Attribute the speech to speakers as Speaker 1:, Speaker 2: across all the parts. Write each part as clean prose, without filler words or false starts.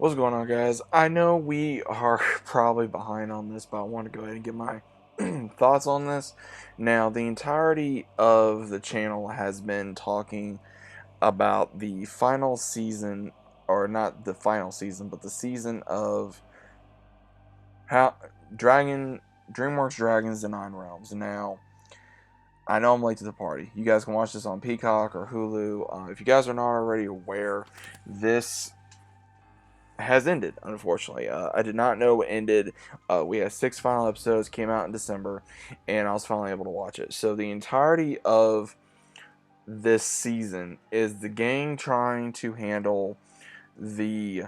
Speaker 1: What's going on, guys? I know we are probably behind on this, but I want to go ahead and get my thoughts on this. Now, the entirety of the channel has been talking about the final season, or not the final season, but the season of how Dragon DreamWorks Dragons: The Nine Realms. Now, I know I'm late to the party. You guys can watch this on Peacock or Hulu. If you guys are not already aware, this has ended, unfortunately. I did not know it ended. We had 6 final episodes, came out in December, and I was finally able to watch it. So the entirety of this season is the gang trying to handle the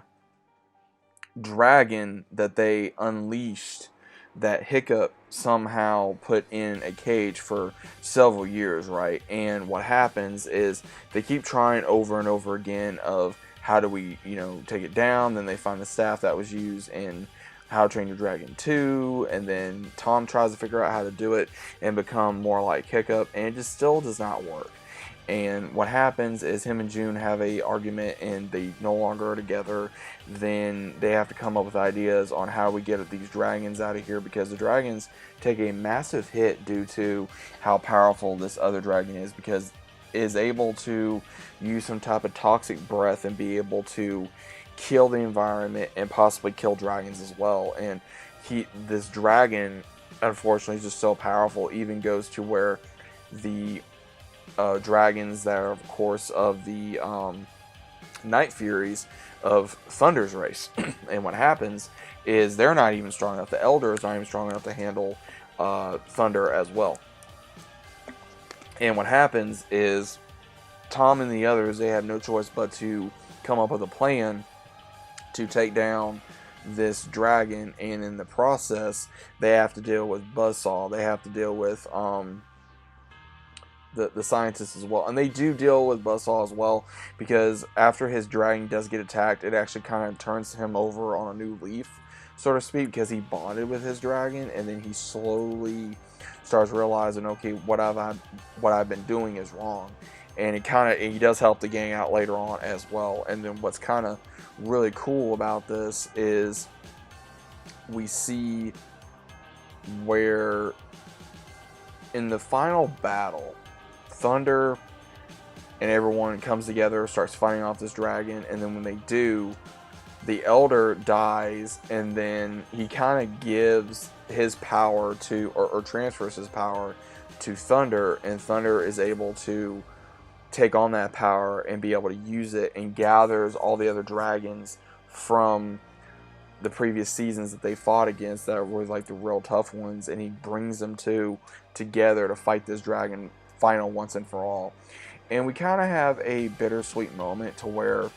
Speaker 1: dragon that they unleashed, that Hiccup somehow put in a cage for several years, right? And what happens is they keep trying over and over again of how do we, take it down. Then they find the staff that was used in How to Train Your Dragon 2, and then Tom tries to figure out how to do it and become more like Hiccup, and it just still does not work. And what happens is him and June have a argument and they no longer are together. Then they have to come up with ideas on how we get these dragons out of here, because the dragons take a massive hit due to how powerful this other dragon is, because it is able to use some type of toxic breath and be able to kill the environment and possibly kill dragons as well. And this dragon, unfortunately, is just so powerful, even goes to where the dragons that are, of course, of the Night Furies of Thunder's race. And what happens is they're not even strong enough. The Elder is not even strong enough to handle Thunder as well. And what happens is Tom and the others, they have no choice but to come up with a plan to take down this dragon, and in the process they have to deal with Buzzsaw. They have to deal with the scientists as well, and they do deal with Buzzsaw as well, because after his dragon does get attacked, it actually kind of turns him over on a new leaf, so to speak, because he bonded with his dragon, and then he slowly starts realizing, okay, what I've been doing is wrong. And he does help the gang out later on as well. And then what's kind of really cool about this is we see where in the final battle, Thunder and everyone comes together, starts fighting off this dragon, and then when they do, the Elder dies, and then he kind of gives his power to, or transfers his power to Thunder, and Thunder is able to take on that power and be able to use it, and gathers all the other dragons from the previous seasons that they fought against that were like the real tough ones, and he brings them together to fight this dragon final once and for all. And we kind of have a bittersweet moment to where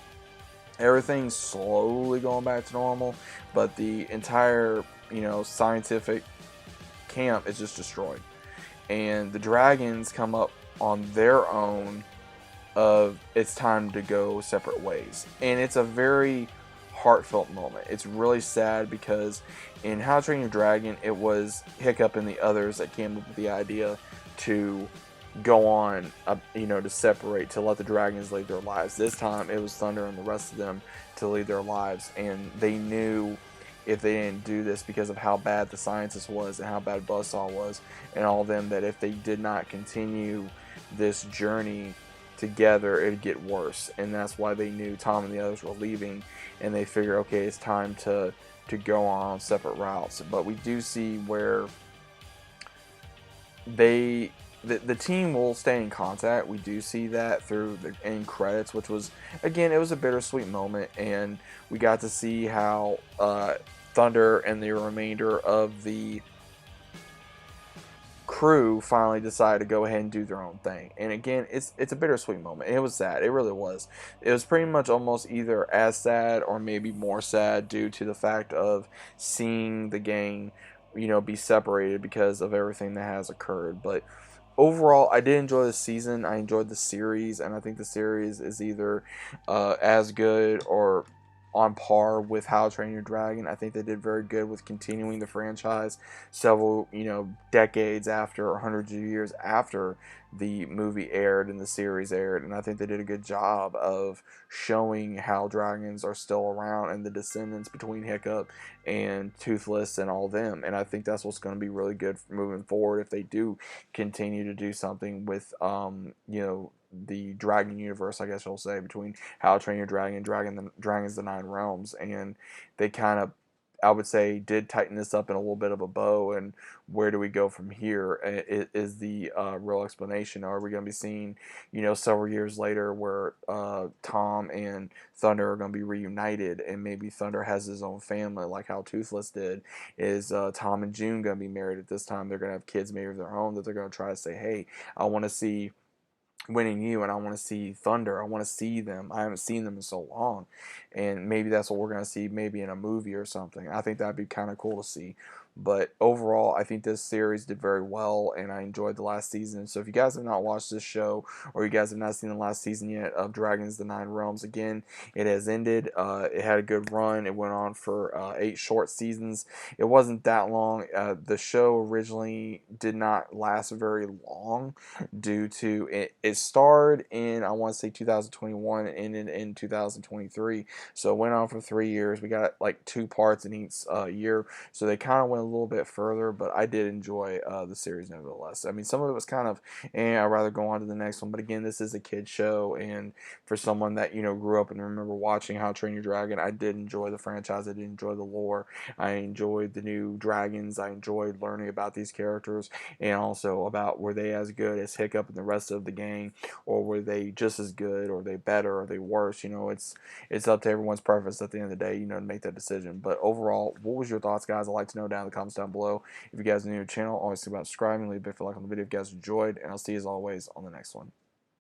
Speaker 1: everything's slowly going back to normal, but the entire scientific camp is just destroyed, and the dragons come up on their own of it's time to go separate ways. And it's a very heartfelt moment. It's really sad, because in How to Train Your Dragon, it was Hiccup and the others that came up with the idea to go on, to separate, to let the dragons live their lives. This time it was Thunder and the rest of them to lead their lives, and they knew if they didn't do this, because of how bad the scientist was and how bad Buzzsaw was and all of them, that if they did not continue this journey together, it'd get worse. And that's why they knew Tom and the others were leaving, and they figure, okay, it's time to go on separate routes. But we do see where the team will stay in contact. We do see that through the end credits, which was, again, it was a bittersweet moment, and we got to see how Thunder and the remainder of the crew finally decided to go ahead and do their own thing. And again, it's a bittersweet moment. It was sad. It really was. It was pretty much almost either as sad or maybe more sad, due to the fact of seeing the gang, be separated because of everything that has occurred. But overall, I did enjoy the season. I enjoyed the series, and I think the series is either as good or on par with How to Train Your Dragon. I think they did very good with continuing the franchise several, decades after, or hundreds of years after the movie aired and the series aired. And I think they did a good job of showing how dragons are still around and the descendants between Hiccup and Toothless and all them. And I think that's what's going to be really good for moving forward if they do continue to do something with, the Dragon universe, I guess you'll say, between How to Train Your Dragon, Dragons the Nine Realms, and they kind of, I would say, did tighten this up in a little bit of a bow. And where do we go from here? Is the real explanation. Are we going to be seeing, several years later where Tom and Thunder are going to be reunited, and maybe Thunder has his own family, like how Toothless did? Is Tom and June going to be married at this time? They're going to have kids maybe of their own that they're going to try to say, hey, I want to see Winning You, and I want to see Thunder. I want to see them. I haven't seen them in so long, and maybe that's what we're going to see, maybe in a movie or something. I think that'd be kind of cool to see. But overall, I think this series did very well, and I enjoyed the last season. So if you guys have not watched this show, or you guys have not seen the last season yet of Dragons: The Nine Realms, again, it has ended. It had a good run. It went on for 8 short seasons. It wasn't that long. The show originally did not last very long due to it started in, I want to say, 2021 and ended in 2023. So it went on for 3 years. We got like 2 parts in each year. So they kind of went a little bit further, but I did enjoy the series nevertheless. I mean, some of it was kind of, I'd rather go on to the next one. But again, this is a kid show, and for someone that grew up and remember watching How to Train Your Dragon, I did enjoy the franchise. I did enjoy the lore. I enjoyed the new dragons. I enjoyed learning about these characters, and also about, were they as good as Hiccup and the rest of the gang, or were they just as good, or they better, or they worse? It's up to everyone's preference at the end of the day, to make that decision. But overall, what was your thoughts, guys? I'd like to know down in the comments down below. If you guys are new to the channel, always think about subscribing, leave a big like on the video if you guys enjoyed, and I'll see you as always on the next one.